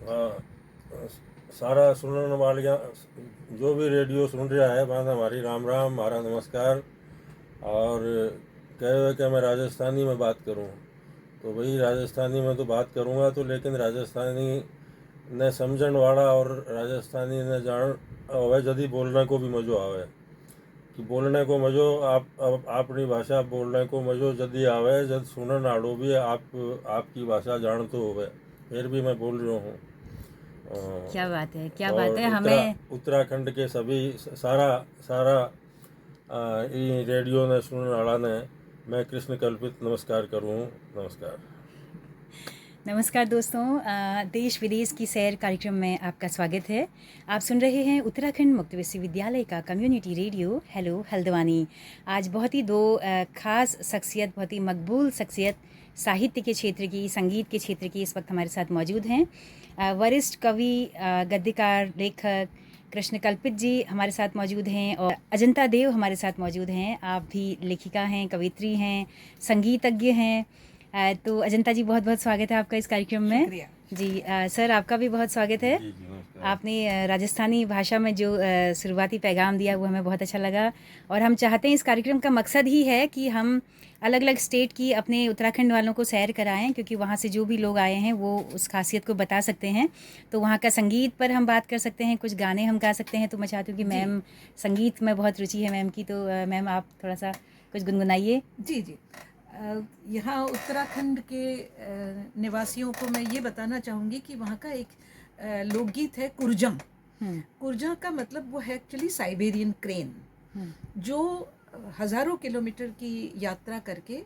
हाँ, सारा सुनने वाले जो भी रेडियो सुन रहा है बात हमारी राम राम, हमारा नमस्कार। और कहे हुए कि मैं राजस्थानी में बात करूं, तो भाई राजस्थानी में तो बात करूंगा, तो लेकिन राजस्थानी ने समझण वाला और राजस्थानी ने जान होवे जदी बोलने को भी मज़ो आवे। कि बोलने को मज़ो आप अपनी भाषा बोलने को मज़ो जदी आवे जद सुनन आड़ो भी आपकी भाषा जानतो होवे। फिर भी मैं बोल रहा हूँ। क्या बात है, क्या बात है और हमें। उत्तराखंड के सभी सारा सारा ई रेडियो ने सुनने वाला ने मैं कृष्ण कल्पित नमस्कार करूँ। नमस्कार। नमस्कार दोस्तों, देश विदेश की सैर कार्यक्रम में आपका स्वागत है। आप सुन रहे हैं उत्तराखंड मुक्त विश्वविद्यालय का कम्युनिटी रेडियो हेलो हल्द्वानी। आज बहुत ही दो खास शख्सियत, बहुत ही मकबूल शख्सियत साहित्य के क्षेत्र की, संगीत के क्षेत्र की इस वक्त हमारे साथ मौजूद हैं। वरिष्ठ कवि, गद्यकार, लेखक कृष्ण कल्पित जी हमारे साथ मौजूद हैं और अजंता देव हमारे साथ मौजूद हैं। आप भी लेखिका हैं, कवित्री हैं, संगीतज्ञ हैं। तो अजंता जी, बहुत बहुत स्वागत है आपका इस कार्यक्रम में। शुक्रिया। जी सर, आपका भी बहुत स्वागत है। जी जी नमस्कार। आपने राजस्थानी भाषा में जो शुरुआती पैगाम दिया वो हमें बहुत अच्छा लगा। और हम चाहते हैं, इस कार्यक्रम का मकसद ही है कि हम अलग अलग स्टेट की अपने उत्तराखंड वालों को सैर कराएं, क्योंकि वहाँ से जो भी लोग आए हैं वो उस खासियत को बता सकते हैं। तो वहाँ का संगीत पर हम बात कर सकते हैं, कुछ गाने हम गा सकते हैं। तो मैं चाहती हूँ कि जी मैम, संगीत में बहुत रुचि है मैम की, तो मैम आप थोड़ा सा कुछ गुनगुनाइए। जी जी। यहाँ उत्तराखंड के निवासियों को मैं ये बताना चाहूँगी कि वहाँ का एक लोकगीत है कुरजम। कुरजा का मतलब वो है एक्चुअली साइबेरियन क्रेन, जो हज़ारों किलोमीटर की यात्रा करके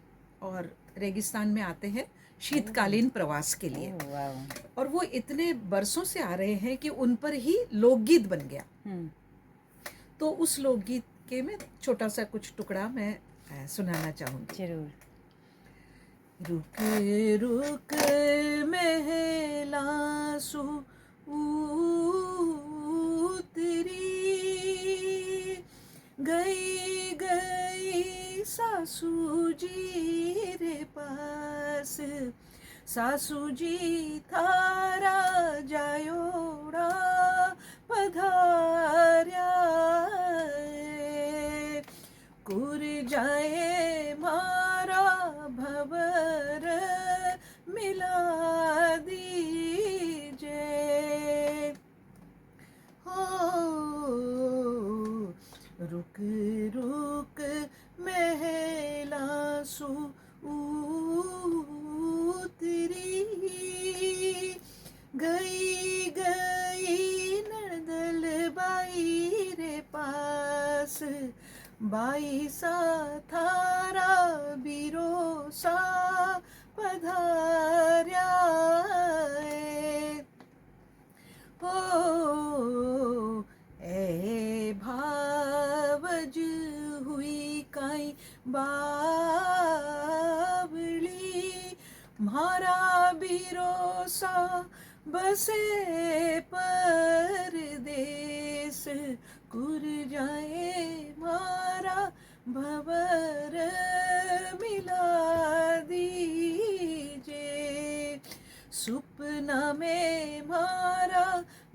और रेगिस्तान में आते हैं शीतकालीन प्रवास के लिए। ओह, वाह। और वो इतने बरसों से आ रहे हैं कि उन पर ही लोकगीत बन गया। तो उस लोकगीत के में छोटा सा कुछ टुकड़ा मैं सुनाना चाहूँगी। जरूर। रुक रुक महला सु उतरी, गई गई सासू जी रे पास, सासू जी थारा जायोड़ा पधार्या, कुर जाए मारा भवर मिला दीजे, हो रुक रुक महला सु उतरी, गई गई नर्दल बाई रे पास, बाई सा थारा बीरो सा पधार्या, हो ए भावज हुई काई बावली, म्हारा बीरो सा बसे परदेस, कुर जाए मारा भवर मिला दीजे, सुपना में मारा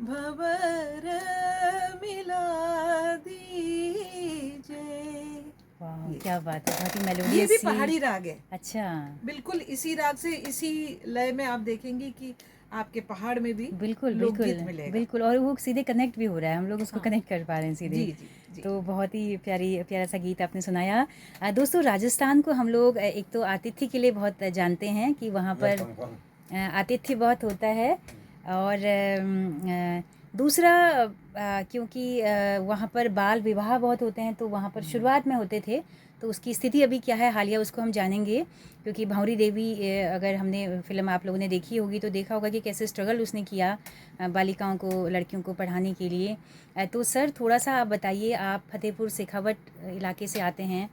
भवर मिला दीजे। वाह, ये क्या बात है, बहुत ही ये मेलोडियस भी सी। पहाड़ी राग है। अच्छा। बिल्कुल इसी राग से, इसी लय में आप देखेंगे कि आपके पहाड़ में भी बिल्कुल बिल्कुल। लोकगीत मिलेगा। बिल्कुल, और वो सीधे कनेक्ट भी हो रहा है, हम लोग उसको हाँ कनेक्ट कर पा रहे हैं सीधे। जी जी जी। तो बहुत ही प्यारा सा गीत आपने सुनाया। दोस्तों, राजस्थान को हम लोग एक तो आतिथ्य के लिए बहुत जानते हैं कि वहाँ पर आतिथ्य बहुत होता है। और दूसरा, क्योंकि वहाँ पर बाल विवाह बहुत होते हैं, तो वहाँ पर शुरुआत में होते थे। तो उसकी स्थिति अभी क्या है हालिया, उसको हम जानेंगे। क्योंकि भंवरी देवी, अगर हमने फिल्म आप लोगों ने देखी होगी तो देखा होगा कि कैसे स्ट्रगल उसने किया बालिकाओं को, लड़कियों को पढ़ाने के लिए। तो सर, थोड़ा सा आप बताइए, आप फतेहपुर शेखावट इलाके से आते हैं।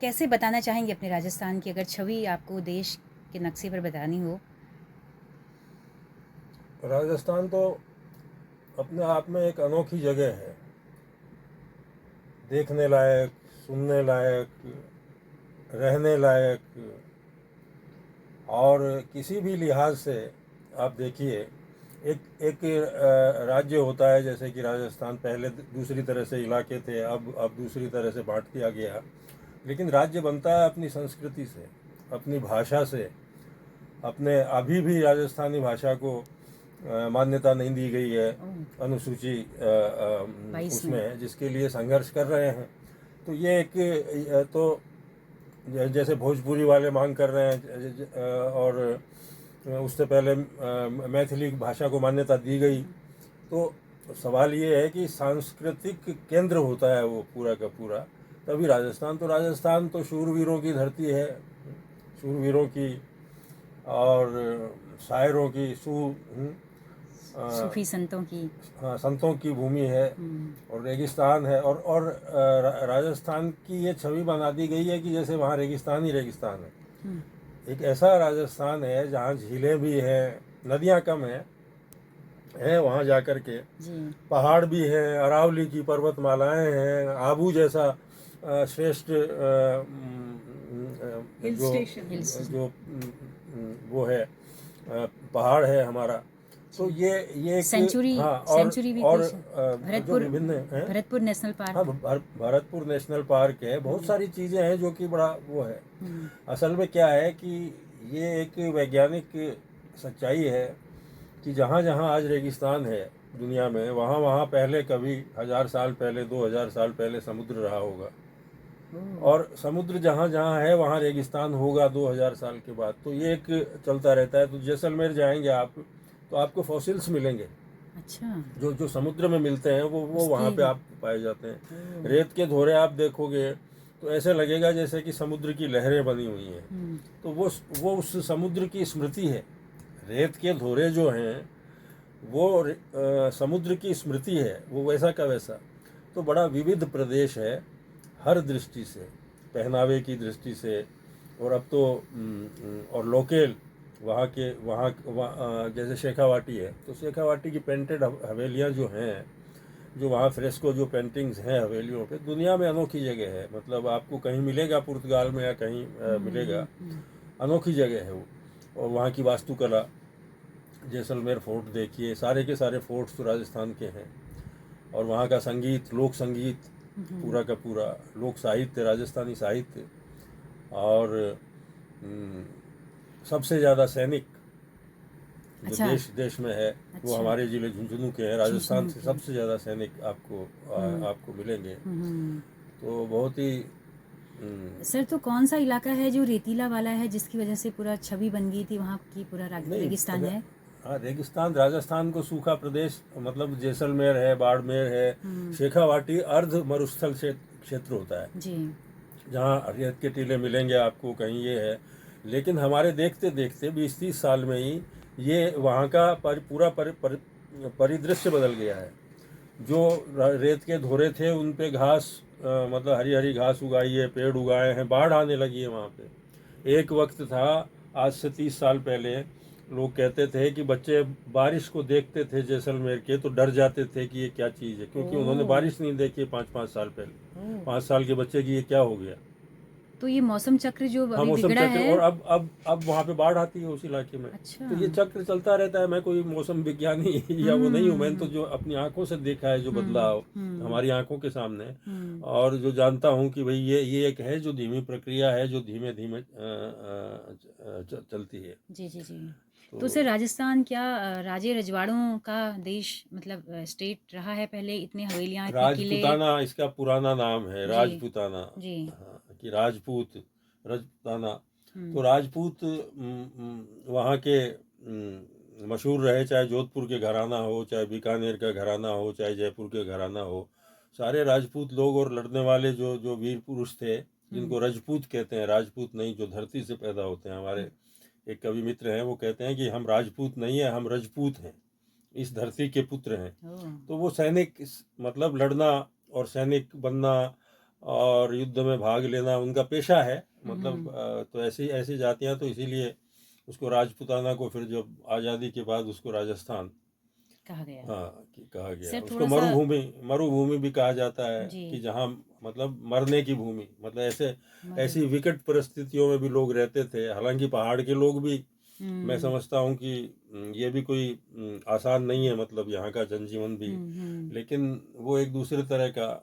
कैसे बताना चाहेंगे अपने राजस्थान की, अगर छवि आपको देश के नक्शे पर बतानी हो? राजस्थान तो अपने आप में एक अनोखी जगह है, देखने लायक, सुनने लायक, रहने लायक। और किसी भी लिहाज से आप देखिए, एक राज्य होता है, जैसे कि राजस्थान पहले दूसरी तरह से इलाके थे, अब दूसरी तरह से बांट दिया गया, लेकिन राज्य बनता है अपनी संस्कृति से, अपनी भाषा से। अपने अभी भी राजस्थानी भाषा को मान्यता नहीं दी गई है अनुसूची 22 में। उसमें, जिसके लिए संघर्ष कर रहे हैं। तो ये एक तो जैसे भोजपुरी वाले मांग कर रहे हैं, और उससे पहले मैथिली भाषा को मान्यता दी गई। तो सवाल ये है कि सांस्कृतिक केंद्र होता है वो पूरा का पूरा, तभी राजस्थान तो शूरवीरों की धरती है, शूरवीरों की और शायरों की, सूफी संतों की, हाँ, संतों की भूमि है, और रेगिस्तान है। और राजस्थान की ये छवि बना दी गई है कि जैसे वहाँ रेगिस्तान ही रेगिस्तान है। एक ऐसा राजस्थान है जहाँ झीलें भी हैं, नदियाँ कम हैं वहाँ जा कर के, पहाड़ भी हैं, अरावली की पर्वतमालाएं हैं, आबू जैसा श्रेष्ठ जो वो है पहाड़ है हमारा। तो ये एक सेंचुरी, हाँ, सेंचुरी भी और भरतपुर, विभिन्न हैं, भरतपुर नेशनल पार्क, हाँ, भरतपुर नेशनल पार्क है, बहुत सारी चीज़ें हैं जो कि बड़ा वो है। असल में क्या है कि ये एक वैज्ञानिक सच्चाई है कि जहाँ जहाँ आज रेगिस्तान है दुनिया में, वहाँ वहाँ पहले कभी 1000 साल पहले, 2000 साल पहले समुद्र रहा होगा, और समुद्र जहाँ जहाँ है वहाँ रेगिस्तान होगा 2000 साल के बाद। तो ये एक चलता रहता है। तो जैसलमेर जाएंगे आप तो आपको फॉसिल्स मिलेंगे। अच्छा, जो समुद्र में मिलते हैं वो वहाँ पे आप पाए जाते हैं। रेत के धोरे आप देखोगे तो ऐसे लगेगा जैसे कि समुद्र की लहरें बनी हुई हैं। तो वो उस समुद्र की स्मृति है। रेत के धोरे जो हैं वो समुद्र की स्मृति है, वो वैसा का वैसा। तो बड़ा विविध प्रदेश है हर दृष्टि से, पहनावे की दृष्टि से, और अब तो और लोकल वहाँ जैसे शेखावाटी है, तो शेखावाटी की पेंटेड हवेलियाँ जो हैं, जो वहाँ फ्रेस्को जो पेंटिंग्स हैं हवेलियों पे, दुनिया में अनोखी जगह है। मतलब आपको कहीं मिलेगा पुर्तगाल में या कहीं मिलेगा, अनोखी जगह है वो। और वहाँ की वास्तुकला, जैसलमेर फोर्ट देखिए, सारे के सारे फोर्ट्स तो राजस्थान के हैं। और वहाँ का संगीत, लोक संगीत पूरा का पूरा, लोक साहित्य, राजस्थानी साहित्य, और सबसे ज़्यादा सैनिक जो अच्छा, देश में है वो हमारे जिले झुंझुनू के हैं। राजस्थान से सबसे ज़्यादा सैनिक आपको मिलेंगे। तो बहुत ही सर, तो कौन सा इलाका है जो रेतीला वाला है, जिसकी वजह से पूरा छवि बन गई थी वहाँ की, पूरा रेगिस्तान है? हाँ, रेगिस्तान राजस्थान को सूखा प्रदेश, मतलब जैसलमेर है, बाड़मेर है, शेखावाटी अर्ध मरुस्थल क्षेत्र होता है जी, जहाँ रेत के टीले मिलेंगे आपको, कहीं ये है। लेकिन हमारे देखते देखते 20-30 साल में ही ये वहाँ का पूरा परिदृश्य बदल गया है। जो रेत के धोरे थे उन पे घास, मतलब हरी हरी घास उगाई है, पेड़ उगाए हैं, बाढ़ आने लगी है वहाँ पे। एक वक्त था, आज से 30 साल पहले, लोग कहते थे कि बच्चे बारिश को देखते थे जैसलमेर के तो डर जाते थे कि ये क्या चीज़ है, क्योंकि उन्होंने बारिश नहीं देखी 5-5 साल पहले। 5 साल के बच्चे की ये क्या हो गया। तो ये मौसम चक्र जो अभी मौसम बिगड़ा चक्र, है, और अब वहाँ पे बाढ़ आती है उस इलाके में। अच्छा, तो ये चक्र चलता रहता है। मैं कोई मौसम विज्ञानी या वो नहीं हूँ, मैंने तो जो अपनी आंखों से देखा है, जो बदलाव हमारी आंखों के सामने, और जो जानता हूँ कि भाई ये एक है जो धीमी प्रक्रिया है, जो धीमे धीमे चलती है। जी जी जी। तो सर, राजस्थान क्या राजे रजवाड़ों का देश, मतलब स्टेट रहा है पहले? इतने हवेलियाँ, इतने किले। राजपूताना इसका पुराना नाम है, राजपूताना जी, कि राजपूत, राजपूताना। तो राजपूत वहाँ के मशहूर रहे, चाहे जोधपुर के घराना हो, चाहे बीकानेर का घराना हो, चाहे जयपुर के घराना हो, सारे राजपूत लोग और लड़ने वाले जो वीर पुरुष थे, जिनको रजपूत कहते हैं, राजपूत नहीं जो धरती से पैदा होते हैं। हमारे एक कवि मित्र हैं, वो कहते हैं कि हम राजपूत नहीं है, हम रजपूत हैं, इस धरती के पुत्र हैं। तो वो सैनिक, मतलब लड़ना और सैनिक बनना और युद्ध में भाग लेना उनका पेशा है। मतलब तो ऐसी जातियां, तो इसीलिए उसको राजपूताना को फिर जब आज़ादी के बाद उसको राजस्थान कहा गया। हाँ कहा गया। सर, उसको मरुभूमि भी कहा जाता है कि जहाँ मतलब मरने की भूमि, मतलब ऐसी विकट परिस्थितियों में भी लोग रहते थे। हालांकि पहाड़ के लोग भी मैं समझता हूँ कि ये भी कोई आसान नहीं है, मतलब यहाँ का जनजीवन भी, लेकिन वो एक दूसरे तरह का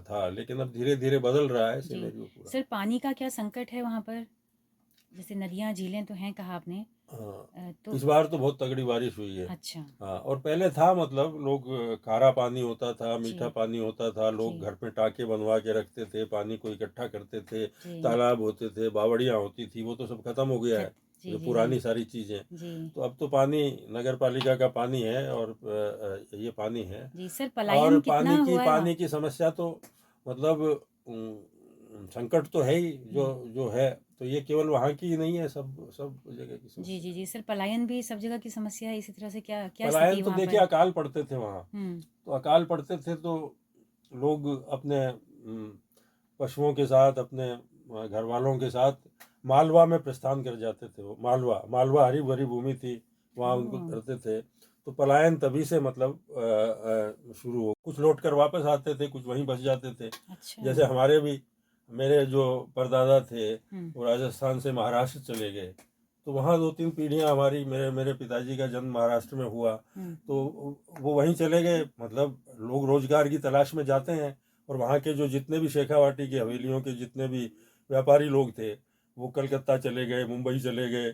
था, लेकिन अब धीरे धीरे बदल रहा है जी सिनेरियो पूरा। सर, पानी का क्या संकट है वहाँ पर? जैसे नदियाँ झीलें तो हैं कहा आपने, हाँ, तो इस बार तो बहुत तगड़ी बारिश हुई है। अच्छा हाँ, और पहले था, मतलब लोग खारा पानी होता था, मीठा जी पानी होता था, लोग जी घर पे टाके बनवा के रखते थे, पानी को इकट्ठा करते थे, जी तालाब होते थे, बावड़ियाँ होती थी, वो तो सब खत्म हो गया खत है, जी जो जी जी पुरानी सारी चीजें। जी तो अब तो पानी नगर पालिका का पानी है, और ये पानी है। जी सर, और पलायन कितना हुआ है वहाँ? पानी की समस्या तो, मतलब संकट तो है ही, जो हम्म, जो है, तो ये केवल वहाँ की ही नहीं है, सब सब जगह की जी जी समस्या है। जी सर, पलायन भी सब जगह की समस्या है इसी तरह से, क्या क्या स्थिति पलायन है तो वहाँ देखिए, पर? अकाल पड़ते थे वहाँ, हम्म तो अकाल पड़ते थे तो लोग अपने पशुओं के साथ, अपने घर वालों के साथ मालवा में प्रस्थान कर जाते थे। वो मालवा मालवा हरी भरी भूमि थी, वहाँ उनको ओह करते थे। तो पलायन तभी से, मतलब शुरू हो, कुछ लौट कर वापस आते थे, कुछ वहीं बस जाते थे। अच्छा जैसे हमारे भी, मेरे जो परदादा थे, हम्म वो राजस्थान से महाराष्ट्र चले गए, तो वहाँ 2-3 पीढ़ियाँ हमारी, मेरे मेरे पिताजी का जन्म महाराष्ट्र में हुआ, हम्म तो वो वहीं चले गए। मतलब लोग रोजगार की तलाश में जाते हैं, और वहाँ के जो जितने भी शेखावाटी की हवेलियों के जितने भी व्यापारी लोग थे, वो कलकत्ता चले गए, मुंबई चले गए,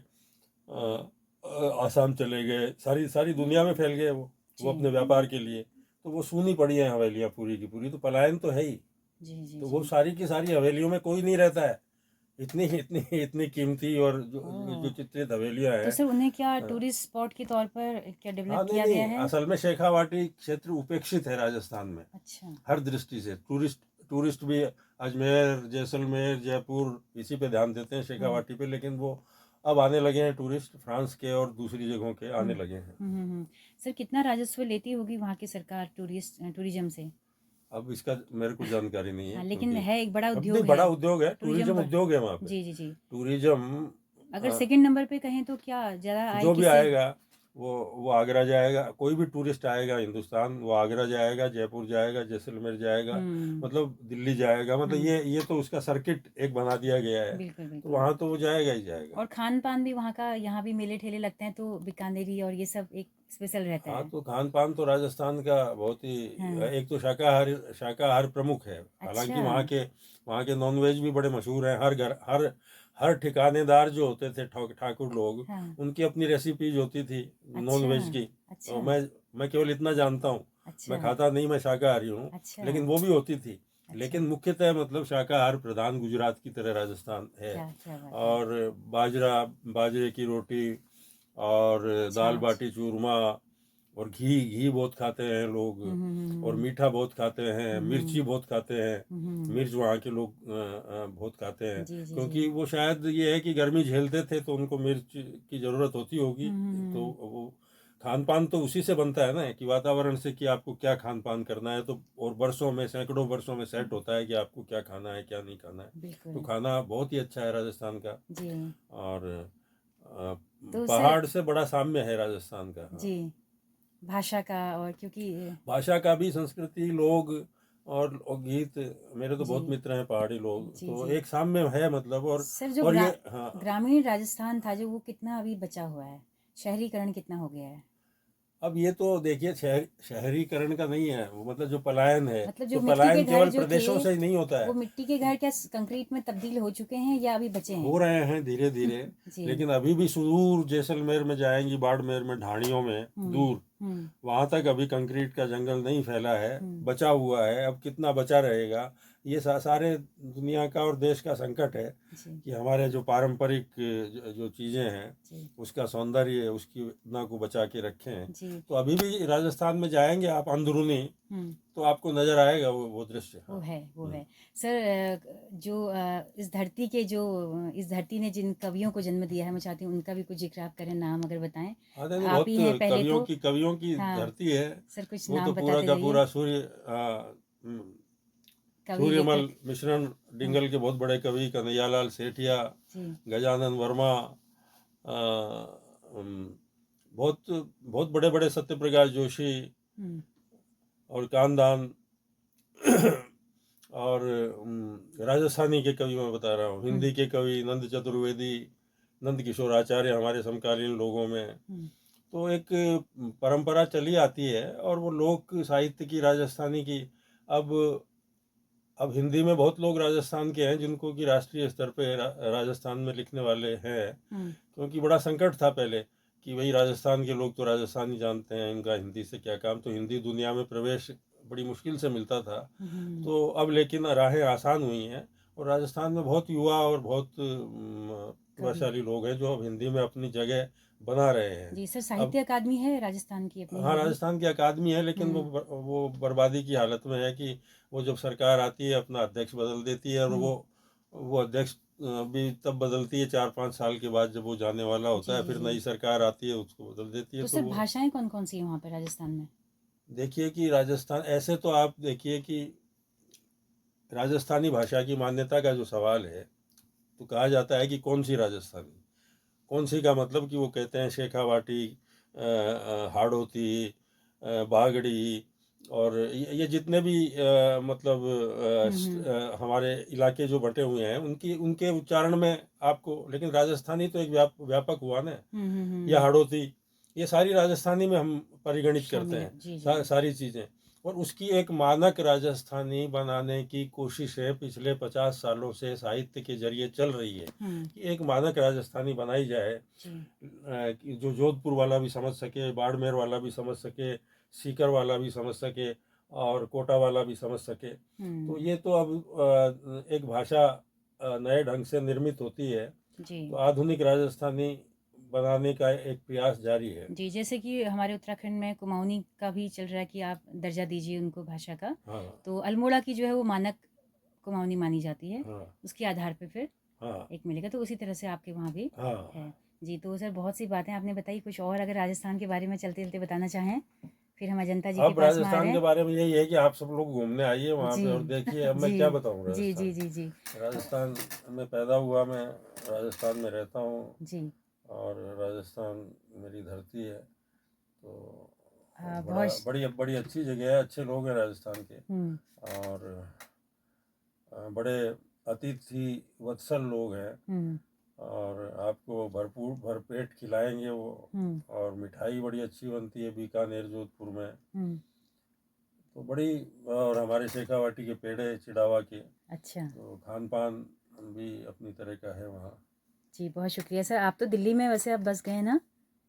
आसाम चले गए, सारी सारी दुनिया में फैल गए वो जी अपने व्यापार के लिए। तो वो सूनी पड़ी हैं हवेलियाँ पूरी की पूरी, तो पलायन तो है ही। जी जी तो जी वो सारी की सारी हवेलियों में कोई नहीं रहता है, इतनी इतनी इतनी कीमती और जो ओह, चित्रित हवेलियाँ तो हैं। सर उन्हें क्या हाँ, टूरिस्ट स्पॉट के तौर पर क्या हाँ, डेवलप नहीं किया गया नहीं, है? असल में शेखावाटी क्षेत्र उपेक्षित है राजस्थान में, अच्छा हर दृष्टि से। टूरिस्ट टूरिस्ट भी अजमेर, जैसलमेर, जयपुर, इसी पे ध्यान देते हैं, हम्म शेखावाटी पे, लेकिन वो अब आने लगे हैं टूरिस्ट, फ्रांस के और दूसरी जगहों के आने हम्म लगे हैं। सर, कितना राजस्व लेती होगी वहाँ की सरकार टूरिज्म से? अब इसका मेरे को जानकारी नहीं है, हाँ, लेकिन क्योंकि है, एक बड़ा अब नहीं, उद्योग बड़ा है उद्योग है, टूरिज्म टूरिज्म पर। उद्योग है वहाँ पे। जी जी जी, टूरिज्म अगर सेकंड नंबर पे कहें तो क्या ज़्यादा आय जो भी किससे? आएगा, वो आगरा जाएगा। कोई भी टूरिस्ट आएगा हिंदुस्तान, वो आगरा जाएगा, जयपुर जाएगा, जैसलमेर जाएगा, हम्म मतलब दिल्ली जाएगा, मतलब हम्म ये तो उसका सर्किट एक बना दिया गया है। बिल्कुल तो बिल्कुल। वहाँ तो वो जाएगा ही जाएगा। और खान पान भी वहाँ का, यहाँ भी मेले ठेले लगते हैं तो बीकानेरी और ये सब एक स्पेशल रहता हाँ, है। तो खान पान तो राजस्थान का बहुत ही, हाँ एक तो शाकाहारी शाकाहार प्रमुख है। अच्छा हालांकि वहाँ के नॉनवेज भी बड़े मशहूर हैं। हर घर, हर ठिकानेदार जो होते थे, ठाकुर लोग, हाँ उनकी अपनी रेसिपीज होती थी अच्छा नॉनवेज की। अच्छा और मैं केवल इतना जानता हूँ, मैं अच्छा खाता नहीं, मैं शाकाहारी हूँ, अच्छा लेकिन वो भी होती थी। अच्छा, लेकिन मुख्यतः, मतलब शाकाहार प्रधान गुजरात की तरह राजस्थान है। क्या क्या बात है। और बाजरे की रोटी, और दाल छाछ। बाटी चूरमा, और घी घी बहुत खाते हैं लोग, और हम्म मीठा बहुत खाते हैं, मिर्ची हम्म बहुत खाते हैं। हम्म मिर्च वहाँ के लोग बहुत खाते हैं, जी जी जी क्योंकि वो शायद ये है कि गर्मी झेलते थे, तो उनको मिर्च की ज़रूरत होती होगी। तो हम्म वो खान पान तो उसी से बनता है ना, कि वातावरण से, कि आपको क्या खान पान करना है, तो और वर्षों में, सैकड़ों वर्षों में सेट होता है कि आपको क्या खाना है, क्या नहीं खाना है। तो बिल्कुल खाना बहुत ही अच्छा है राजस्थान का। जी। और अ, तो सर पहाड़ से बड़ा साम्य है राजस्थान का। हाँ, जी, भाषा का और क्योंकि भाषा का भी, संस्कृति, लोग और गीत। मेरे तो जी बहुत मित्र हैं पहाड़ी लोग, जी तो जी एक साम्य है, मतलब। सर, जो और ये, हाँ, ग्रामीण राजस्थान था जो, वो कितना अभी बचा हुआ है? शहरीकरण कितना हो गया है? अब ये तो देखिए, शहरीकरण का नहीं है वो, मतलब जो पलायन है, मतलब तो जो मिट्टी के पलायन घर केवल जो थे, प्रदेशों से ही नहीं होता वो है। मिट्टी के घर क्या कंक्रीट में तब्दील हो चुके हैं या अभी बचे हो हैं? रहे हैं धीरे धीरे, जी लेकिन अभी भी सुदूर जैसलमेर में जाएंगी, बाड़मेर में, ढाणियों में हम्म दूर, हम्म वहां तक अभी कंक्रीट का जंगल नहीं फैला है, हम्म बचा हुआ है। अब कितना बचा रहेगा, ये सारे दुनिया का और देश का संकट है, जी कि हमारे जो पारंपरिक जो चीज़ें हैं, जी उसका सौंदर्य, उसकी ना को बचा के रखें। जी तो अभी भी राजस्थान में जाएंगे आप अंदरूनी, हम्म तो आपको नजर आएगा वो दृश्य। वो हाँ। है वो हम्म। है सर। जो इस धरती ने जिन कवियों को जन्म दिया है, मैं चाहती हूँ उनका भी कुछ जिक्र आप करें, नाम अगर बताएं। हाँ, नहीं, आप बहुत ही हैं पहले तो। कवियों की हाँ धरती है। सर, कुछ वो तो नाम बताते का जाइए। पूरा कवि सूर्यमल लेखक। मिश्रण, हाँ डिंगल के बहुत बड़े कवि, कन्हैयालाल सेठिया, जी गजानन वर्मा, आ, उम, बहुत बहुत बड़े बड़े, सत्यप्रकाश जोशी, हम्म और कानदान, और राजस्थानी के कवि मैं बता रहा हूँ, हम्म हिंदी के कवि नंद चतुर्वेदी, नंद किशोर आचार्य हमारे समकालीन लोगों में। हम्म, तो एक परंपरा चली आती है, और वो लोक साहित्य की राजस्थानी की, अब हिंदी में बहुत लोग राजस्थान के हैं जिनको कि राष्ट्रीय स्तर पे राजस्थान में लिखने वाले हैं, क्योंकि बड़ा संकट था पहले कि भाई राजस्थान के लोग तो राजस्थानी जानते हैं, इनका हिंदी से क्या काम, तो हिंदी दुनिया में प्रवेश बड़ी मुश्किल से मिलता था। तो अब लेकिन राहें आसान हुई हैं, और राजस्थान में बहुत युवा और बहुत प्रतिभाशाली लोग हैं जो अब हिंदी में अपनी जगह बना रहे हैं। जी सर, अब साहित्य अकादमी है राजस्थान की अपनी हाँ, है भी। राजस्थान की अकादमी है, लेकिन वो बर्बादी की हालत में है कि वो जब सरकार आती है अपना अध्यक्ष बदल देती है, और वो अध्यक्ष भी तब बदलती है 4-5 साल के बाद, जब वो जाने वाला होता है, फिर नई सरकार आती है उसको बदल देती है। तो तो सर वो भाषाएं कौन कौन सी हैं वहाँ पर राजस्थान में? देखिए कि राजस्थान, ऐसे तो आप देखिए कि राजस्थानी भाषा की मान्यता का जो सवाल है, तो कहा जाता है कि कौन सी राजस्थानी, कौन सी का मतलब कि वो कहते हैं शेखावाटी, हाड़ौती, बागड़ी, और ये जितने भी मतलब हमारे इलाके जो बटे हुए हैं, उनके उच्चारण में आपको, लेकिन राजस्थानी तो एक व्यापक हुआ ना, या हाड़ौती, ये सारी राजस्थानी में हम परिगणित करते हैं। जी जी। सारी चीज़ें, और उसकी एक मानक राजस्थानी बनाने की कोशिश है पिछले 50 सालों से साहित्य के जरिए चल रही है, कि एक मानक राजस्थानी बनाई जाए कि जो जोधपुर वाला भी समझ सके, बाड़मेर वाला भी समझ सके, सीकर वाला भी समझ सके, और कोटा वाला भी समझ सके। तो ये तो अब एक भाषा नए ढंग से निर्मित होती है, तो आधुनिक राजस्थानी बनाने का एक प्रयास जारी है। जी, जैसे कि हमारे उत्तराखंड में कुमाऊनी का भी चल रहा है कि आप दर्जा दीजिए उनको भाषा का। हाँ, तो अल्मोड़ा की जो है वो मानक कुमाऊनी मानी जाती है। हाँ, उसके आधार पे फिर हाँ, एक मिलेगा, तो उसी तरह से आपके वहाँ भी हाँ। है। जी, तो सर बहुत सी बातें आपने बताई, कुछ और अगर राजस्थान के बारे में चलते-चलते बताना चाहें, फिर हम अजंता जी के अब पास में आ रहे राजस्थान के हैं। बारे में यही है कि आप सब लोग घूमने आइए वहाँ जी, पे और देखिए। अब मैं जी, क्या बताऊँ जी, राजस्थान। जी, जी, जी, राजस्थान में पैदा हुआ, मैं राजस्थान में रहता हूँ, जी। और राजस्थान मेरी धरती है। तो बहुत बड़ी बड़ी अच्छी जगह है, अच्छे लोग हैं राजस्थान के, और बड़े अतिथि वत्सल लोग हैं, और आपको भरपूर भरपेट खिलाएंगे वो। और मिठाई बड़ी अच्छी बनती है बीकानेर जोधपुर में, तो बड़ी, और हमारे शेखावाटी के पेड़े चिड़ावा के, अच्छा। तो खान पान भी अपनी तरह का है वहाँ। जी, बहुत शुक्रिया सर। आप तो दिल्ली में वैसे आप बस गए ना?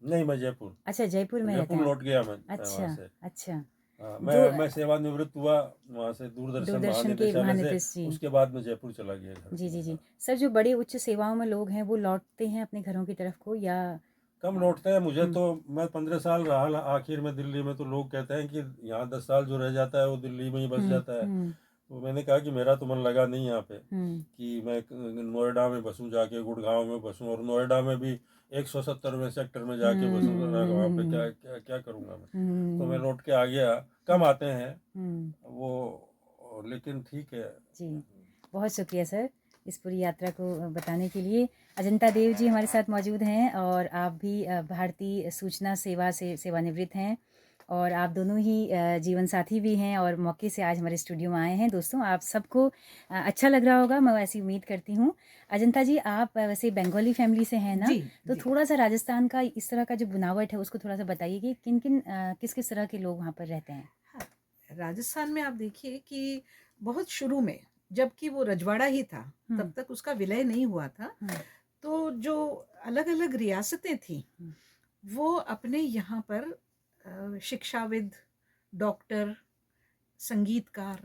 नहीं, मैं जयपुर। अच्छा, जयपुर में रहते जयपुर हैं। लौट गया मैं वहाँ अच्छा, से। अच्छा। हाँ, दो मैं सेवानिवृत्त हुआ वहाँ से दूरदर्शन दूरदर्शन के महानिदेशालय से। महानिदेश जी। उसके बाद मैं जयपुर चला गया घर जी, पे। जी, जी। सर जो बड़े उच्च सेवाओं में लोग हैं वो लौटते हैं अपने घरों की तरफ को, या कम लौटते हैं। मुझे तो, मैं 15 साल रहा आखिर में दिल्ली में, तो लोग कहते हैं कि यहाँ 10 साल जो रह जाता है वो दिल्ली में ही बस जाता है। तो मैंने कहा कि मेरा तो मन लगा नहीं यहाँ पे, कि मैं नोएडा में बसूँ, जाके गुड़गांव में बसूँ, और नोएडा में भी 170वें सेक्टर में जाके बसूँगा, वहाँ पे क्या क्या क्या करूँगा मैं। तो मैं लौट के आ गया। कम आते हैं वो, लेकिन ठीक है। जी, बहुत शुक्रिया सर इस पूरी यात्रा को बताने के लिए। अजंता देव जी हमारे साथ मौजूद हैं, और आप भी भारतीय सूचना सेवा से सेवानिवृत्त हैं, और आप दोनों ही जीवन साथी भी हैं, और मौके से आज हमारे स्टूडियो में आए हैं। दोस्तों, आप सबको अच्छा लग रहा होगा, मैं वैसी उम्मीद करती हूँ। अजंता जी, आप वैसे बंगाली फैमिली से हैं ना? जी, तो जी। थोड़ा सा राजस्थान का इस तरह का जो बुनावट है उसको थोड़ा सा बताइए कि किन किन किस किस तरह के लोग वहाँ पर रहते हैं। हाँ, राजस्थान में आप देखिए कि बहुत शुरू में, जबकि वो रजवाड़ा ही था, तब तक उसका विलय नहीं हुआ था, तो जो अलग अलग रियासतें थी वो अपने यहाँ पर शिक्षाविद, डॉक्टर, संगीतकार,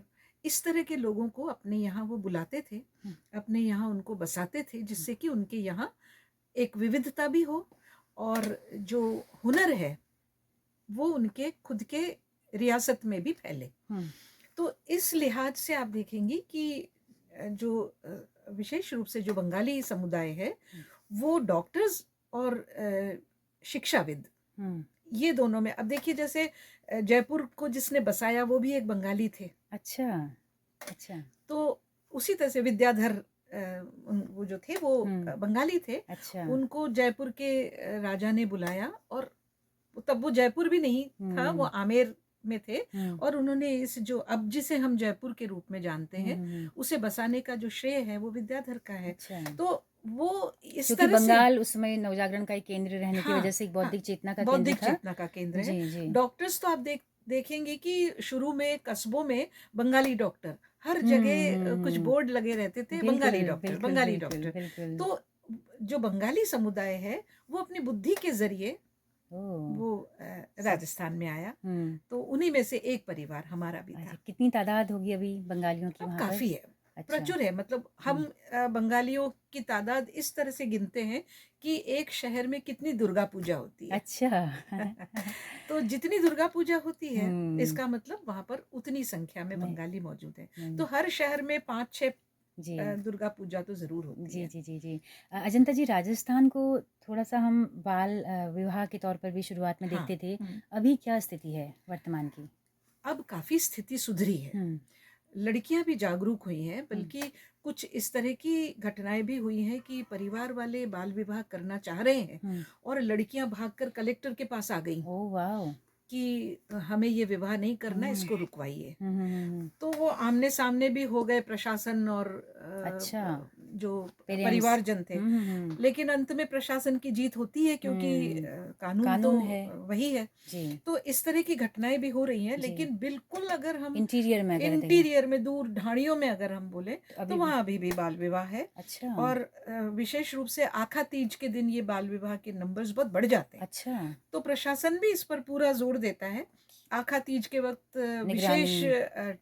इस तरह के लोगों को अपने यहाँ वो बुलाते थे, अपने यहाँ उनको बसाते थे, जिससे कि उनके यहाँ एक विविधता भी हो, और जो हुनर है वो उनके खुद के रियासत में भी फैले। तो इस लिहाज से आप देखेंगे कि जो विशेष रूप से जो बंगाली समुदाय है वो डॉक्टर्स और शिक्षाविद, ये दोनों में, अब देखिए जैसे जयपुर को जिसने बसाया वो भी एक बंगाली थे। अच्छा, अच्छा। तो उसी तरह से विद्याधर वो जो थे वो बंगाली थे। अच्छा। उनको जयपुर के राजा ने बुलाया, और तब वो जयपुर भी नहीं था, वो आमेर में थे, और उन्होंने इस जो अब जिसे हम जयपुर के रूप में जानते हैं उसे बसाने का जो श्रेय है वो विद्याधर का है। तो वो इस क्योंकि तरह से बंगाल उस समय नवजागरण का एक केंद्र रहने की हाँ, वजह से एक बौद्धिक हाँ, चेतना का केंद्र बौद्धिक था। चेतना का केंद्र है। जी, जी। डॉक्टर्स तो आप देखेंगे कि शुरू में कस्बों में बंगाली डॉक्टर हर हुँ, जगह हुँ, कुछ हुँ। बोर्ड लगे रहते थे, बिल्कुल, बंगाली डॉक्टर, बिल्कुल, बंगाली बिल्कुल, डॉक्टर। बिल्कुल। तो जो बंगाली समुदाय है वो अपनी बुद्धि के जरिए ओह! वो राजस्थान में आया। हुँ। तो उन्हीं में से एक परिवार हमारा भी अच्छा, था। कितनी तादाद होगी अभी बंगालियों की अब वहाँ पर? काफ़ी है, अच्छा। प्रचुर है। मतलब हम बंगालियों की तादाद इस तरह से गिनते हैं कि एक शहर में कितनी दुर्गा पूजा होती है। अच्छा। तो जितनी दुर्गा पूजा होती है हुँ। इसका मतलब वहाँ पर उतनी संख्या में मैं बंगाली मौजूद हैं। तो हुँ, हर शहर में 5-6 जी। दुर्गा पूजा तो ज़रूर होती जी, है। जी, जी, जी। अजंता जी, राजस्थान को थोड़ा-सा हम बाल विवाह के तौर पर भी शुरुआत में हाँ, देखते थे। हुँ। अभी क्या स्थिति है वर्तमान की? अब काफ़ी स्थिति सुधरी है। हुँ, लड़कियां भी जागरूक हुई हैं, हुँ। बल्कि कुछ इस तरह की घटनाएं भी हुई हैं कि परिवार वाले बाल विवाह करना चाह रहे हैं हुँ। और लड़कियां भागकर कलेक्टर के पास आ गई ओह वाओ! कि हमें ये विवाह नहीं करना, हुँ। इसको रुकवाइए। हुँ, हुँ, हुँ, हुँ। तो वो आमने सामने भी हो गए प्रशासन और अच्छा, जो पेरेंट्स। परिवारजन थे। हुँ, हुँ, हुँ। लेकिन अंत में प्रशासन की जीत होती है क्योंकि हुँ, कानून तो कानून है। वही है। जी, तो इस तरह की घटनाएं भी हो रही हैं, जी। लेकिन बिल्कुल अगर हम इंटीरियर में अगर देखें, इंटीरियर में दूर ढाणियों में अगर हम बोले तो तो अभी भी वहाँ अभी भी बाल विवाह है। अच्छा, और विशेष रूप से आखा तीज के दिन ये बाल विवाह के नंबर्स बहुत बढ़ जाते हैं। अच्छा। तो प्रशासन भी इस पर पूरा जोर देता है। आखा तीज के वक्त निगरानी, विशेष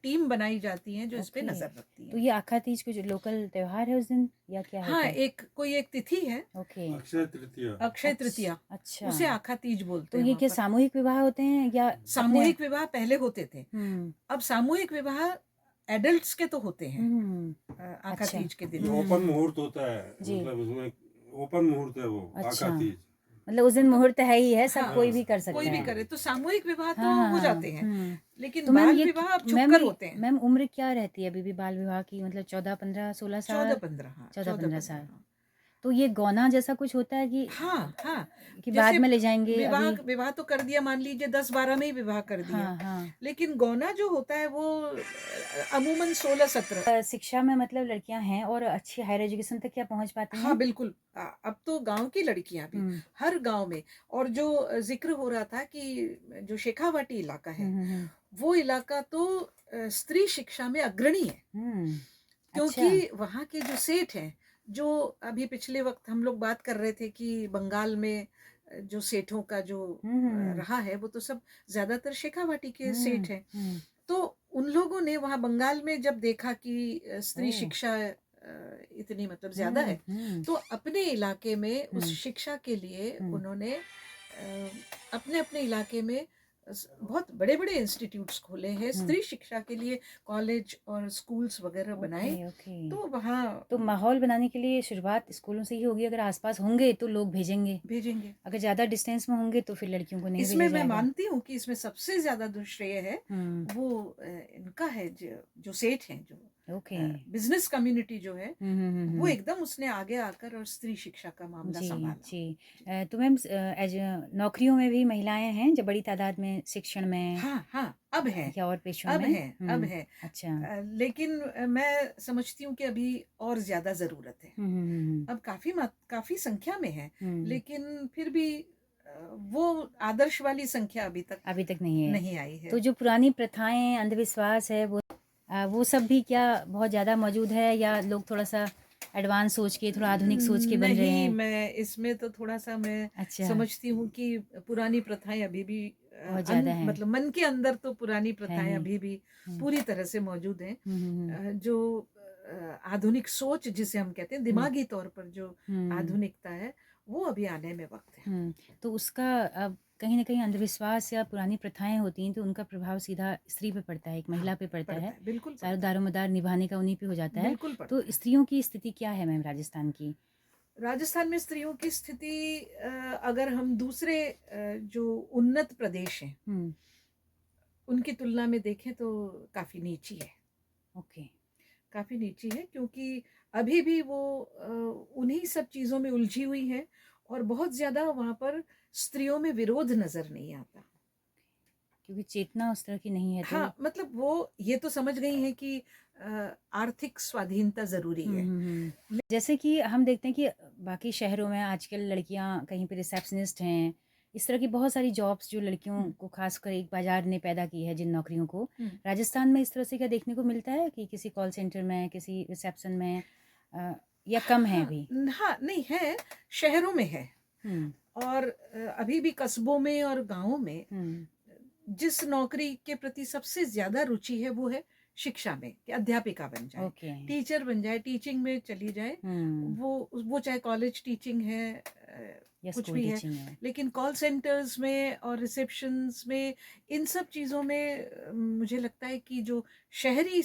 टीम बनाई जाती है जो इस पे ओके। नजर रखती तो है। ये आखा तीज कुछ लोकल त्योहार है उस दिन या क्या हाँ, होता है? एक तिथि है, ओके। अक्षय तृतीया। अक्षय तृतीया, अच्छा। उसे आखा तीज बोलते तो हैं ये वहाँ क्या पर। सामूहिक विवाह होते हैं या अपने? सामूहिक विवाह पहले होते थे, हुँ, अब सामूहिक विवाह एडल्ट्स के तो होते हैं हुँ। आखा अच्छा। तीज के दिन। ये ओपन मुहूर्त होता है, जी। मतलब उसमें ओपन मुहूर्त है वो आका अच्छा, तीज। मतलब उस दिन मतलब मुहूर्त है ही है, सब हाँ, कोई भी कर कोई सकता भी है। करे तो सामूहिक विवाह तो हाँ, हाँ, हो हाँ। जाते हैं, हुँ। लेकिन तो मैम बाल ये विवाह अब मैम छुपकर होते हैं। मैम उम्र क्या रहती है अभी भी बाल विवाह की, मतलब 14, 15, 16 साल? 14-15, हाँ, 14-15 14-15, साल। हाँ। तो ये गौना जैसा कुछ होता है हाँ, हाँ। कि जैसे बाद में ले जाएँगे विवाह अभी? विवाह तो कर दिया, मान लीजिए 10-12 में ही विवाह कर दिया। हाँ, हाँ। लेकिन गौना जो होता है वो अमूमन 16-17। शिक्षा में मतलब लड़कियाँ हैं और अच्छी हायर एजुकेशन तक क्या पहुँच पाती हाँ, हैं? बिल्कुल। अब तो गाँव की लड़कियाँ भी, हुँ। हर गाँव में। और जो ज़िक्र हो रहा था कि जो शेखावाटी इलाका हुँ, है, हुँ, हुँ। वो इलाका तो स्त्री शिक्षा में अग्रणी है। हुँ। अच्छा। क्योंकि वहाँ के जो सेठ हैं, जो अभी पिछले वक़्त हम लोग बात कर रहे थे कि बंगाल में जो सेठों का जो हुँ, हुँ, हुँ। रहा है, वो तो सब ज़्यादातर शेखावाटी के हुँ, सेठ हैं। हुँ। तो उन लोगों ने वहाँ बंगाल में जब देखा कि स्त्री ओह! शिक्षा इतनी मतलब ज़्यादा हुँ, है, हुँ, तो अपने इलाके में उस हुँ, शिक्षा के लिए हुँ। उन्होंने अपने-अपने इलाके में बहुत बड़े-बड़े इंस्टीट्यूट्स खोले हैं, हुँ। स्त्री शिक्षा के लिए कॉलेज और स्कूल्स वगैरह ओके, बनाए। ओके। तो वहाँ तो माहौल बनाने के लिए शुरुआत स्कूलों से ही होगी, अगर आस-पास होंगे तो लोग भेजेंगे। भेजेंगे। अगर ज़्यादा डिस्टेंस में होंगे तो फिर लड़कियों को नहीं भेजा इसमें मैं जाएगा। मानती हूँ कि इसमें सबसे ज़्यादा जो श्रेय है, हुँ, वो इनका है, जो सेठ हैं, जो ओके। बिज़नेस कम्युनिटी जो है, हुँ, हुँ, हुँ, वो हुँ। एकदम उसने आगे आकर और स्त्री शिक्षा का मामला जी, सँभाला। जी। तो मैम एज नौकरियों में भी महिलाएँ हैं जो बड़ी तादाद में शिक्षण में हाँ, हाँ, अब हैं, या और पेशों अब में? हैं, अब हुँ, हैं। अच्छा। लेकिन मैं समझती हूँ कि अभी और ज़्यादा ज़रूरत है। हुँ, हुँ, हुँ, हुँ। अब काफ़ी संख्या में है, हुँ, लेकिन फिर भी वो आदर्श वाली संख्या अभी तक अभी तक नहीं है। नहीं आई है। तो जो पुरानी प्रथाएँ, अंधविश्वास है वो सब भी क्या बहुत ज़्यादा मौजूद है या लोग थोड़ा-सा एडवांस सोच के, थोड़ा आधुनिक सोच के बन रहे नहीं, हैं? मैं इसमें तो थोड़ा-सा मैं अच्छा, समझती हूँ कि पुरानी प्रथाएँ अभी भी बहुत ज़्यादा हैं, मतलब मन के अंदर तो पुरानी हैं प्रथाएँ ही। अभी भी हुँ, पूरी तरह से मौजूद हैं। हुँ, हुँ, हुँ, जो आधुनिक सोच जिसे हम कहते हैं, हुँ, दिमागी तौर पर जो हुँ, आधुनिकता है, वो अभी आने में वक़्त है। हुँ। तो उसका अब कहीं न कहीं अंधविश्वास या पुरानी प्रथाएँ होती हैं, तो उनका प्रभाव सीधा स्त्री पे पड़ता है, एक हाँ, महिला पे पड़ता पड़ता है। है, बिल्कुल सारा पड़ता है, दारोमदार निभाने का उन्हीं पे हो जाता है। बिल्कुल तो पड़ता है। स्त्रियों की स्थिति क्या है मैम राजस्थान की? राजस्थान में स्त्रियों की स्थिति अगर हम दूसरे जो उन्नत प्रदेश हैं, हुँ, उनकी तुलना में देखें तो काफ़ी नीची है। ओके। काफ़ी नीची है क्योंकि अभी भी वो उन्हीं सब चीज़ों में उलझी हुई है और बहुत ज़्यादा वहाँ पर स्त्रियों में विरोध नज़र नहीं आता। क्योंकि चेतना उस तरह की नहीं है तो हाँ, मतलब वो ये तो समझ गई हैं कि आर्थिक स्वाधीनता ज़रूरी है। जैसे कि हम देखते हैं कि बाकी शहरों में आजकल लड़कियां कहीं पे रिसेप्शनिस्ट हैं, इस तरह की बहुत सारी जॉब्स जो लड़कियों को खासकर एक बाजार ने पैदा की है जिन नौकरियों को, राजस्थान में इस तरह से क्या देखने को मिलता है कि किसी कॉल सेंटर में, किसी रिसेप्शन में या कम है अभी? हाँ, नहीं है, शहरों में है। और अभी भी कस्बों में और गाँवों में जिस नौकरी के प्रति सबसे ज़्यादा रुचि है वो है शिक्षा में, कि अध्यापिका बन जाए, ओके। टीचर बन जाए, टीचिंग में चली जाए। वो चाहे कॉलेज टीचिंग है, या कुछ स्कूल भी है, टीचिंग है। लेकिन कॉल सेंटर्स में और रिसेप्शंस में, इन सब चीज़ों में मुझे लगता है कि जो शहरी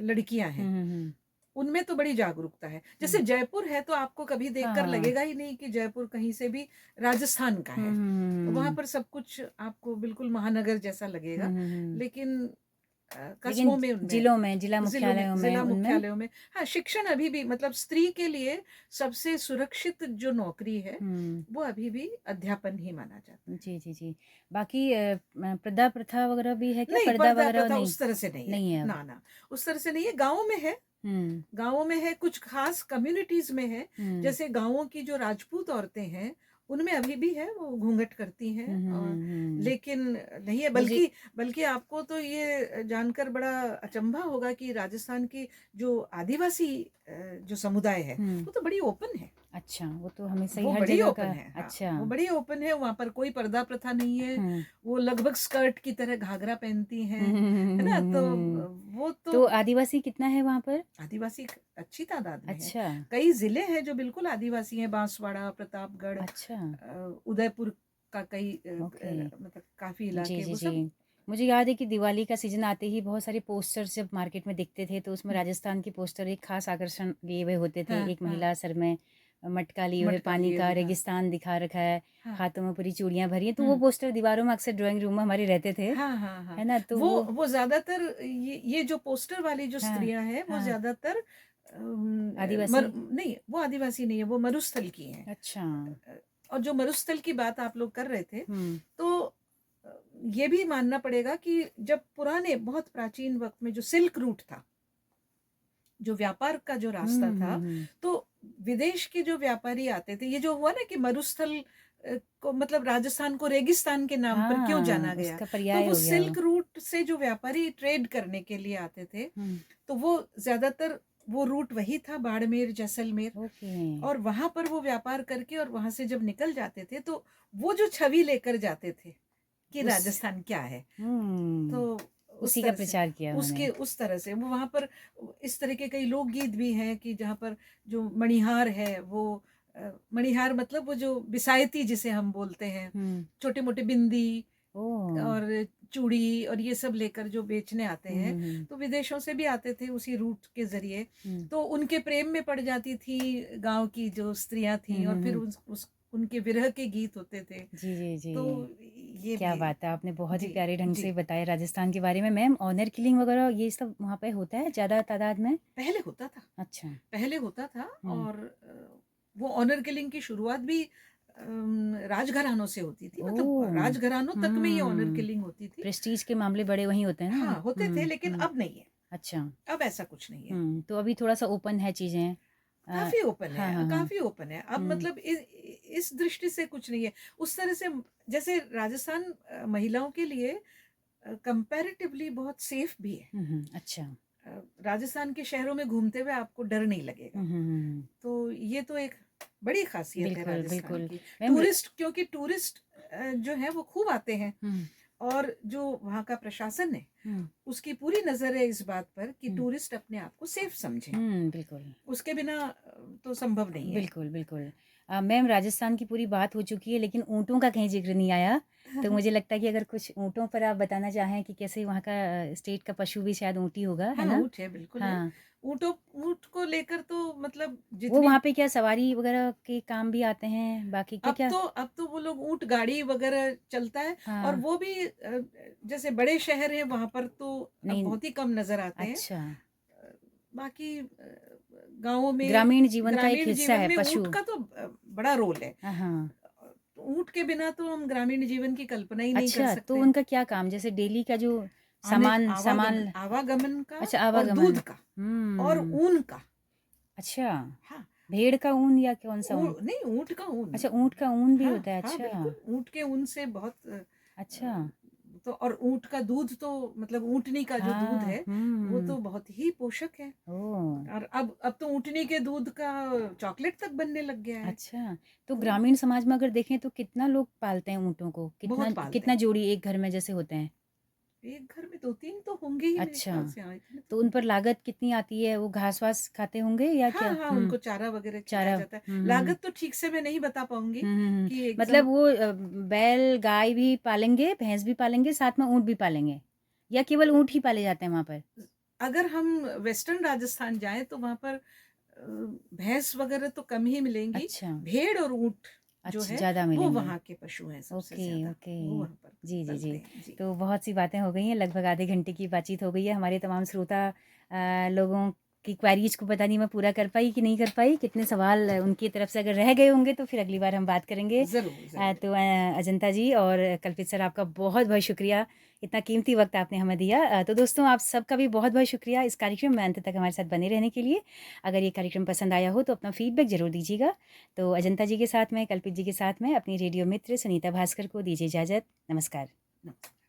लड़कियां हैं उनमें तो बड़ी जागरूकता है। जैसे जयपुर है तो आपको कभी देखकर हाँ। लगेगा ही नहीं कि जयपुर कहीं से भी राजस्थान का है। वहाँ पर सब कुछ आपको बिल्कुल महानगर जैसा लगेगा, लेकिन कस्बों में, उनमें, जिलों में, जिला जिलों मुख्यालयों में, में, जिला उनमें मुख्यालयों में, हाँ, शिक्षण अभी भी, मतलब स्त्री के लिए सबसे सुरक्षित जो नौकरी है वो अभी भी अध्यापन ही माना जाता है। जी जी जी। बाकी पर्दा प्रथा वगैरह भी है क्या? नहीं, पर्दा पर्दा वगैरह प्रथा नहीं? उस तरह से नहीं है, नहीं है अब। ना ना, उस तरह से नहीं है। गाँवों में है, गाँवों में है, कुछ खास कम्युनिटीज में है। जैसे गाँवों की जो राजपूत औरतें हैं उनमें अभी भी है, वो घूंघट करती हैं, और लेकिन नहीं है। बल्कि आपको तो ये जानकर बड़ा अचंभा होगा कि राजस्थान की जो आदिवासी जो समुदाय है वो तो बड़ी ओपन है। अच्छा, वो तो हमेशा ही वो हर बड़ी जगह ओपन का। है, हाँ, अच्छा। वो बड़ी ओपन है। वहाँ पर कोई पर्दा प्रथा नहीं है। वो लगभग स्कर्ट की तरह घाघरा पहनती हैं, है ना। तो वो तो आदिवासी कितना है वहाँ पर? आदिवासी अच्छी तादाद में है। अच्छा। कई जिले हैं जो बिल्कुल आदिवासी हैं, बांसवाड़ा, प्रतापगढ़, अच्छा। उदयपुर का कई ओके। मतलब काफी जी इलाके, जी वो जी। सब। मुझे याद है कि दिवाली का सीजन आते ही बहुत सारे पोस्टर्स जब मार्केट में दिखते थे तो उसमें राजस्थान के पोस्टर एक खास आकर्षण लिए हुए होते थे। हाँ, एक महिला सर में मटका लिए हुए, मटका पानी लिए का हुए, हाँ। रेगिस्तान दिखा रखा है, हाँ। हाथों में पूरी चूड़ियां भरी हैं, तो वो पोस्टर दीवारों में अक्सर ड्राइंग रूम में हमारे रहते थे, हाँ हाँ हाँ, है ना। तो वो ज्यादातर ये जो पोस्टर वाली जो हाँ स्त्रियां हैं वो हाँ ज्यादातर आदिवासी। नहीं, वो आदिवासी नहीं है, वो मरुस्थल की हैं। अच्छा। और जो मरुस्थल की बात आप लोग कर रहे थे, तो ये भी मानना पड़ेगा कि जब पुराने बहुत प्राचीन वक्त में जो सिल्क रूट था, जो व्यापार का जो रास्ता था, तो विदेश के जो व्यापारी आते थे, ये जो हुआ ना कि मरुस्थल को, मतलब राजस्थान को रेगिस्तान के नाम पर क्यों जाना गया, उसका तो पर्याय वो हो गया सिल्क रूट से जो व्यापारी ट्रेड करने के लिए आते थे, तो वो ज्यादातर वो रूट वही था, बाड़मेर, जैसलमेर। ओके। और वहां पर वो व्यापार करके और वहां से जब निकल जाते थे तो वो जो छवि लेकर जाते थे कि राजस्थान क्या है, तो उसी का प्रचार किया उसके उन्होंने। उस तरह से वो वहां पर इस तरह के कई लोकगीत भी हैं कि जहाँ पर जो मणिहार है, वो मणिहार मतलब वो जो बिसायती जिसे हम बोलते हैं, छोटे मोटे बिंदी और चूड़ी और ये सब लेकर जो बेचने आते हैं, तो विदेशों से भी आते थे उसी रूट के जरिए। तो उनके प्रेम में पड़ जाती थी गांव की जो स्त्रियां थी, और फिर उनके विरह के गीत होते थे। जी जी जी। तो ये क्या भी, बात है, आपने बहुत ही जी, प्यारे ढंग जी। से बताया राजस्थान के बारे में। मैम, ऑनर किलिंग वगैरह ये सब वहाँ पे होता है ज़्यादा तादाद में? पहले होता था, अच्छा। पहले होता था। और वो ऑनर किलिंग की शुरुआत भी राजघरानों से होती थी, मतलब राजघरानों तक में ये ऑनर किलिंग होती थी। प्रेस्टीज के मामले बड़े वहीं होते हैं ना। हाँ, होते थे, लेकिन अब नहीं है। अच्छा। अब ऐसा कुछ नहीं है। तो अभी थोड़ा सा ओपन है चीज़ें। काफी ओपन हाँ है, हाँ हाँ। काफी ओपन है अब। मतलब इस दृष्टि से कुछ नहीं है उस तरह से। जैसे राजस्थान महिलाओं के लिए कंपैरेटिवली बहुत सेफ भी है। अच्छा। राजस्थान के शहरों में घूमते हुए आपको डर नहीं लगेगा। तो ये तो एक बड़ी खासियत है बिल्कुल राजस्थान बिल्कुल। की। टूरिस्ट, क्योंकि टूरिस्ट जो है वो खूब आते हैं, और जो वहाँ का प्रशासन है उसकी पूरी नजर है इस बात पर कि टूरिस्ट अपने आप को सेफ समझे। बिल्कुल। उसके बिना तो संभव नहीं है। बिल्कुल बिल्कुल। मैम, राजस्थान की पूरी बात हो चुकी है लेकिन ऊँटों का कहीं जिक्र नहीं आया, तो मुझे लगता है कि अगर कुछ ऊँटों पर आप बताना चाहें कि कैसे वहाँ का स्टेट का पशु भी शायद ऊँट ही होगा, है हाँ, ना? ऊँट है, बिल्कुल हाँ। है। ऊँट को लेकर तो मतलब वो जितनी वहाँ पे क्या सवारी वगैरह के काम भी आते हैं, बाकी क्या क्या? अब तो वो लोग ऊँट गाड़ी वगैरह चलता है। और वो भी जैसे बड़े शहर हैं वहां पर तो अब नहीं। बहुत ही कम नजर आते हैं। अच्छा। बाकी गांवों में, ग्रामीण जीवन का एक ग्रामीण हिस्सा जीवन है में पशु। ऊँट का तो बड़ा रोल है। हाँ। ऊंट के बिना तो हम ग्रामीण जीवन की कल्पना ही नहीं कर अच्छा, सकते। तो उनका क्या काम, जैसे डेली का जो सामान सामान आवागमन का, अच्छा, और आवागमन। दूध का, और ऊन का। अच्छा, हाँ, भेड़ का ऊन या कौन सा ऊन? नहीं, ऊंट का ऊन। अच्छा, ऊँट का ऊन भी हाँ, होता है। हाँ, अच्छा, बिल्कुल ऊंट के ऊन से बहुत अच्छा। तो और ऊंट का दूध तो मतलब ऊंटनी का जो दूध हाँ, है वो तो बहुत ही पोषक है। ओह! और अब तो ऊंटनी के दूध का चॉकलेट तक बनने लग गया है। अच्छा, तो तो ग्रामीण समाज में अगर देखें तो कितना लोग पालते हैं ऊँटों को? कितना बहुत पालते कितना हैं। जोड़ी एक घर में जैसे होते हैं? एक घर में 2-3 तो होंगे ही मेरे अच्छा, ख्याल से। हाँ, इतने तो तो उन पर होंगे। लागत कितनी आती है? वो घास-वास खाते होंगे या हाँ, क्या? हाँ, उनको चारा वगैरह खिलाया चारा। जाता है। लागत तो ठीक से मैं नहीं बता पाऊंगी कि मतलब एकदम। वो बैल, गाय भी पालेंगे, भैंस भी पालेंगे, साथ में ऊँट भी पालेंगे? या केवल ऊँट ही पाले जाते हैं वहाँ पर? अगर हम वेस्टर्न राजस्थान जाएं तो वहां पर भैंस वगैरह तो कम ही मिलेंगी। अच्छा, भेड़ और ऊंट जो अच्छा, है ज़्यादा वो मिलेंगे। वहाँ के पशु हैं सबसे ओके, ज्यादा। ओके। वो वहाँ पर जी, जी, पलते जी। हैं जी। तो बहुत सी बातें हो गई हैं, लगभग आधे घंटे की बातचीत हो गई है। हमारे तमाम श्रोता लोगों की क्वेरीज़ को पता नहीं मैं पूरा कर पाई कि नहीं कर पाई। कितने सवाल उनकी तरफ से अगर रह गए होंगे तो फिर अगली बार हम बात करेंगे। जरूर जरूर। तो अजंता जी और कल्पित सर, आपका बहुत-बहुत शुक्रिया। इतना कीमती वक़्त आपने हमें दिया। तो दोस्तों, आप सबका भी बहुत-बहुत शुक्रिया इस कार्यक्रम में अंत तक हमारे साथ बने रहने के लिए। अगर ये कार्यक्रम पसंद आया हो तो अपना फ़ीडबैक ज़रूर दीजिएगा। तो अजंता जी के साथ में, कल्पित जी के साथ में, अपनी रेडियो मित्र सुनीता भास्कर को दीजिए इजाज़त। नमस्कार। नमस्कार।